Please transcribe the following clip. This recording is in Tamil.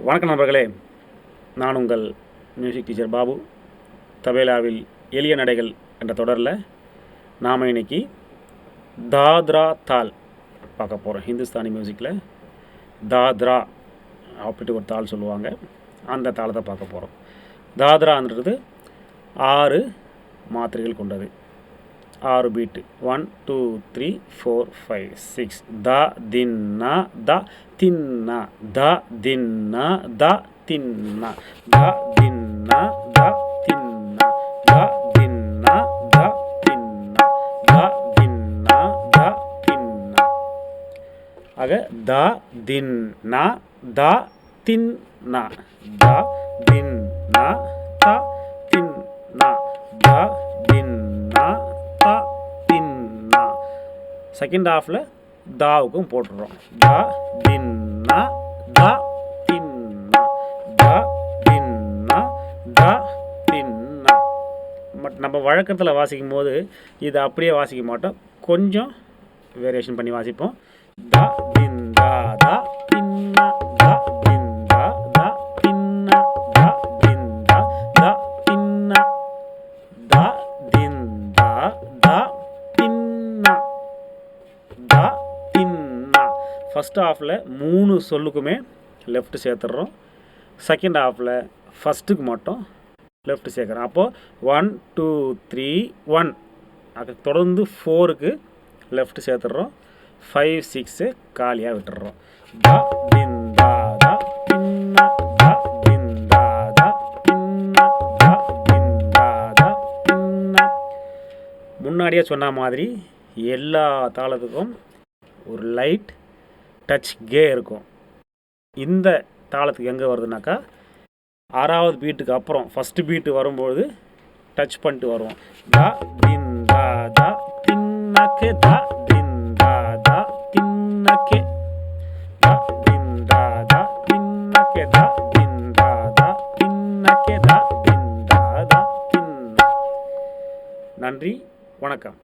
வணக்கம் நண்பர்களே, நான் உங்கள் மியூசிக் டீச்சர் பாபு. தபேலாவில் எளிய நடைகள் என்ற தொடரில் நாம் இன்னைக்கு தாத்ரா தால் பார்க்க போகிறோம். ஹிந்துஸ்தானி மியூசிக்கில் தாத்ரா அப்படின்ட்டு ஒரு தாள் சொல்லுவாங்க, அந்த தாளை தான் பார்க்க போகிறோம். தாத்ரான்றது 6 மாத்திரைகள் கொண்டது, 6 பீட்டு. 1 2 3 4 5 6. த தின்னா த தின்னா த தின்னா த தின்னா த தின்னா த தின்னா த தின்னா த தின்னா த தின்னா த தின்னா. ஆக த தின்னா த தின்னா த தின்னா த தின்னா த தின்னா த தின்னா. செகண்ட் ஹாஃபில் தாவுக்கும் போட்டுடுறோம். த தின்னா த தின்னா த தின்னா த தின்னா. பட் நம்ம வழக்கத்தில் வாசிக்கும் போது இதை அப்படியே வாசிக்க மாட்டோம், கொஞ்சம் வேரியேஷன் பண்ணி வாசிப்போம். த தின்னா த தின்னா த தின்னா த தின்னா த தின்னா த தின்னா த தின்னா த தின்னா த தின்னா. ஃபஸ்ட் ஹாஃபில் 3 சொல்லுக்குமே லெஃப்ட் சேர்த்துடுறோம். செகண்ட் ஹாஃபில் ஃபஸ்ட்டுக்கு மட்டும் லெஃப்ட் சேர்க்குறோம். அப்போது 1 2 3 1. அது தொடர்ந்து 4க்கு லெஃப்ட் சேர்த்துடுறோம். 5 6 காலியாக விட்டுடுறோம். த தின்னா த தின்னா த தின்னா த தின்னா த தின்னா த தின்னா. முன்னாடியே சொன்ன மாதிரி எல்லா தாளத்துக்கும் ஒரு லைட் டச் கே இருக்கும். இந்த தாளத்துக்கு எங்கே வருதுனாக்கா 6வது பீட்டுக்கு அப்புறம் ஃபஸ்ட்டு பீட்டு வரும்பொழுது டச் பண்ணிட்டு வருவோம். த தின்னா த தின்னக்கே த தின்னா த தின்னக்கே த தின்னா த தின்னக்கே த தின்னா த தின்னக்கே த தின்னா த தின்னா. நன்றி, வணக்கம்.